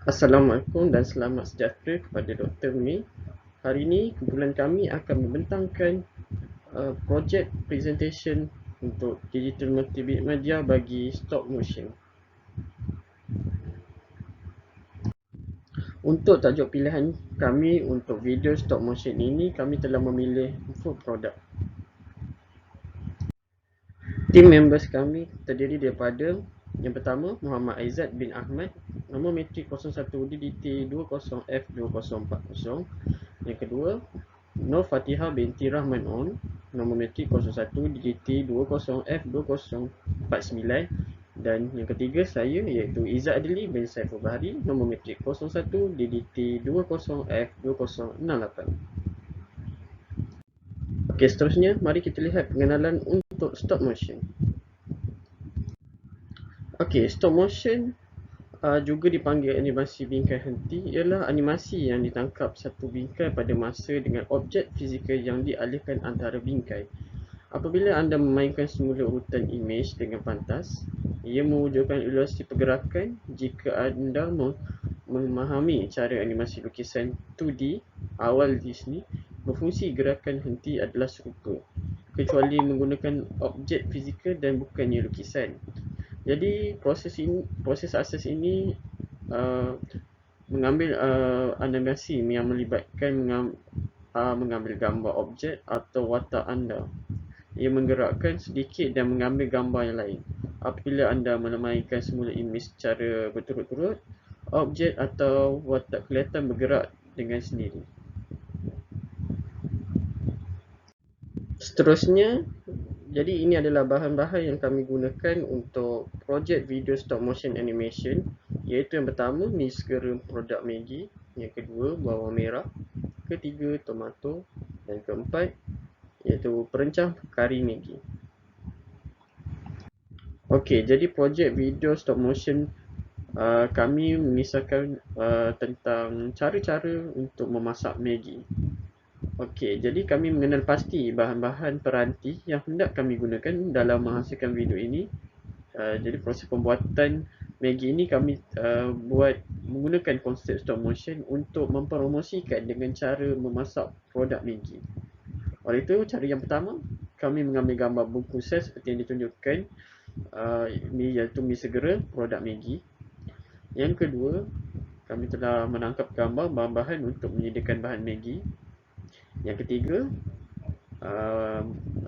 Assalamualaikum dan selamat sejahtera kepada Dr. Mi. Hari ini kumpulan kami akan membentangkan projek presentation untuk digital multimedia bagi stop motion. Untuk tajuk pilihan kami untuk video stop motion ini, kami telah memilih food product. Team members kami terdiri daripada yang pertama Muhammad Aizat bin Ahmad, nombor metrik 01DDT20F2040. Yang kedua Nur Fatihah binti Rahman On, nombor metrik 01DDT20F2049. Dan yang ketiga saya iaitu Izzat Adli bin Saiful Bahari, nombor metrik 01DDT20F2068. Okey, seterusnya mari kita lihat pengenalan untuk stop motion. Okey, stop motion juga dipanggil animasi bingkai henti ialah animasi yang ditangkap satu bingkai pada masa dengan objek fizikal yang dialihkan antara bingkai. Apabila anda memainkan semula urutan imej dengan pantas, ia mewujudkan ilustrasi pergerakan. Jika anda memahami cara animasi lukisan 2D awal di sini, berfungsi gerakan henti adalah serupa, kecuali menggunakan objek fizikal dan bukannya lukisan. Jadi proses asas ini mengambil animasi yang melibatkan mengambil gambar objek atau watak anda. Ia menggerakkan sedikit dan mengambil gambar yang lain. Apabila anda memainkan semula imej secara berturut-turut, objek atau watak kelihatan bergerak dengan sendiri. Seterusnya, jadi ini adalah bahan-bahan yang kami gunakan untuk projek video stop motion animation, iaitu yang pertama ni segera produk Maggi, yang kedua bawang merah, ketiga tomato, dan keempat iaitu perencah kari Maggi. Okey, jadi projek video stop motion kami mengisahkan tentang cara-cara untuk memasak Maggi. Okey, jadi kami mengenal pasti bahan-bahan peranti yang hendak kami gunakan dalam menghasilkan video ini. Jadi proses pembuatan Maggi ini kami buat menggunakan konsep stop motion untuk mempromosikan dengan cara memasak produk Maggi. Oleh itu, cara yang pertama, kami mengambil gambar bungkusan seperti yang ditunjukkan. Ini iaitu mi segera produk Maggi. Yang kedua, kami telah menangkap gambar bahan-bahan untuk menyediakan bahan Maggi. Yang ketiga,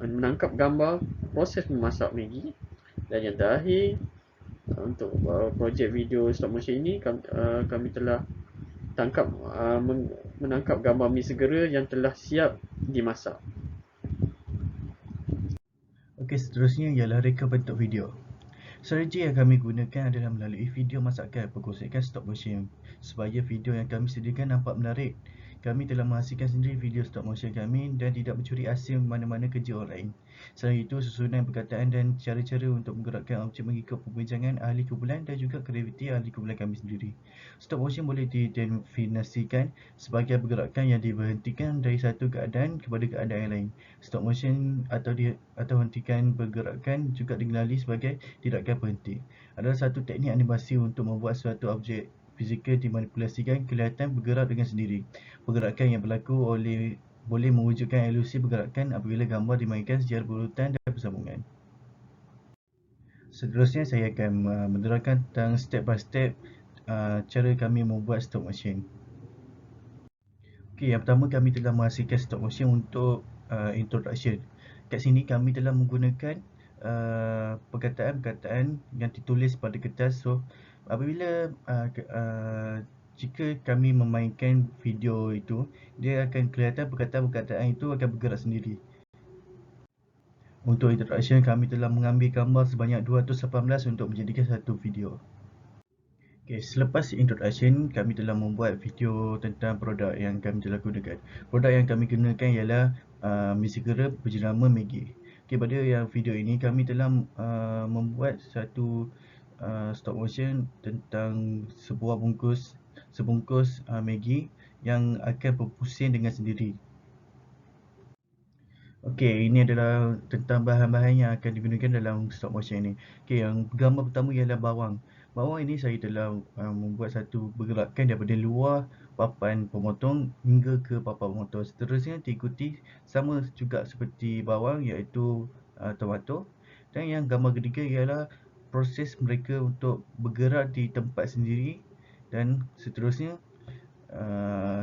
menangkap gambar proses memasak Maggi. Dan yang terakhir, untuk projek video stop motion ini kami telah menangkap gambar mi segera yang telah siap dimasak. Okey, seterusnya ialah reka bentuk video. Strategi yang kami gunakan adalah melalui video masakan perkongsikan stop motion supaya video yang kami sediakan nampak menarik. Kami telah menghasilkan sendiri video stop motion kami dan tidak mencuri hasil mana-mana kerja orang lain. Selain itu, susunan perkataan dan cara-cara untuk menggerakkan objek mengikut perbincangan ahli kumpulan dan juga kreativiti ahli kumpulan kami sendiri. Stop motion boleh didefinisikan sebagai pergerakan yang diberhentikan dari satu keadaan kepada keadaan yang lain. Stop motion atau hentikan pergerakan juga dikenali sebagai tidakkan berhenti. Adalah satu teknik animasi untuk membuat suatu objek fizikal dimanipulasikan kelihatan bergerak dengan sendiri. Pergerakan yang berlaku boleh mewujudkan ilusi pergerakan apabila gambar dimainkan secara berurutan dan bersambungan. Seterusnya saya akan menerangkan tentang step by step cara kami membuat stop motion. Okey, yang pertama kami telah menghasilkan stop motion untuk introduction. Kat sini kami telah menggunakan perkataan-perkataan yang ditulis pada kertas. So apabila jika kami memainkan video itu, dia akan kelihatan perkataan-perkataan itu akan bergerak sendiri. Untuk introduction, kami telah mengambil gambar sebanyak 218 untuk menjadikan satu video. Okay, selepas introduction, kami telah membuat video tentang produk yang kami telah gunakan. Produk yang kami gunakan ialah mi segera berjenama Maggi. Okay, pada yang video ini kami telah membuat satu stop motion tentang sebungkus Maggi yang akan berpusing dengan sendiri. Okey, ini adalah tentang bahan-bahan yang akan digunakan dalam stop motion ini. Okey, yang gambar pertama ialah bawang. Bawah ini saya telah membuat satu pergerakan daripada luar papan pemotong hingga ke papan pemotong. Seterusnya diikuti sama juga seperti bawang, iaitu tomato. Dan yang gambar ketiga ialah proses mereka untuk bergerak di tempat sendiri. Dan seterusnya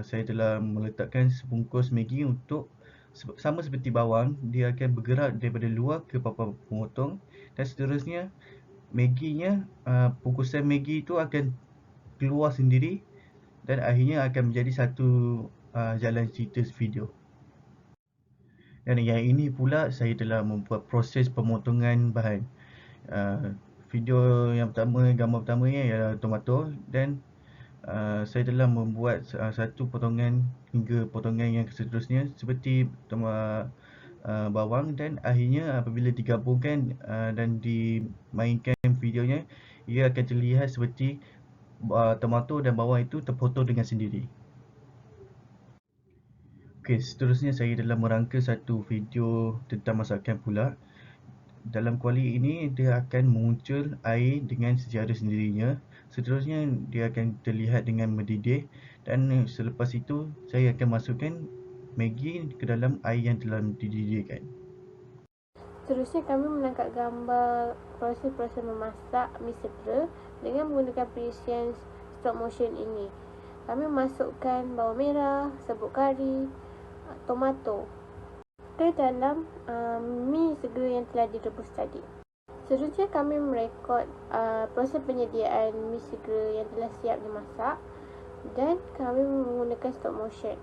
saya telah meletakkan sebungkus Maggi untuk sama seperti bawang, dia akan bergerak daripada luar ke papan pemotong. Dan seterusnya Maggi-nya, bungkusan Maggi itu akan keluar sendiri dan akhirnya akan menjadi satu jalan cerita video. Dan yang ini pula saya telah membuat proses pemotongan bahan. Video yang pertama, gambar pertamanya ialah tomato, dan saya telah membuat satu potongan hingga potongan yang seterusnya seperti bawang, dan akhirnya apabila digabungkan dan dimainkan videonya, ia akan terlihat seperti tomato dan bawang itu terpotong dengan sendiri. Okey, seterusnya saya telah merangka satu video tentang masakan pula. Dalam kuali ini dia akan muncul air dengan secara sendirinya. Seterusnya dia akan terlihat dengan mendidih, dan selepas itu saya akan masukkan Maggi ke dalam air yang telah dididihkan. Seterusnya kami menangkap gambar proses-proses memasak mi segera dengan menggunakan perisian stop motion ini. Kami masukkan bawang merah, serbuk kari, tomato ke dalam mi segera yang telah direbus tadi. Seterusnya kami merekod proses penyediaan mi segera yang telah siap dimasak dan kami menggunakan stop motion.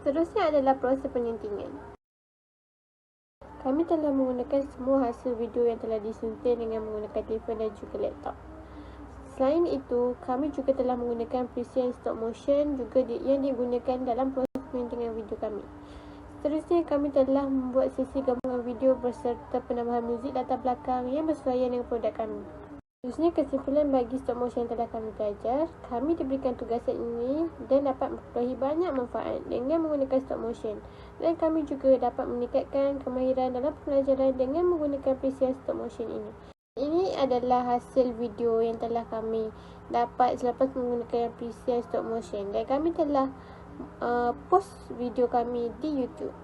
Seterusnya adalah proses penyuntingan. Kami telah menggunakan semua hasil video yang telah disunting dengan menggunakan telefon dan juga laptop. Selain itu, kami juga telah menggunakan perisian stop motion juga yang digunakan dalam proses penyuntingan video kami. Seterusnya, kami telah membuat sesi gabungan video berserta penambahan muzik latar belakang yang bersesuaian dengan produk kami. Seterusnya, kesimpulan bagi stop motion yang telah kami belajar, kami diberikan tugasan ini dan dapat memperolehi banyak manfaat dengan menggunakan stop motion, dan kami juga dapat meningkatkan kemahiran dalam pembelajaran dengan menggunakan perisian stop motion ini. Ini adalah hasil video yang telah kami dapat selepas menggunakan perisian stop motion, dan kami telah post video kami di YouTube.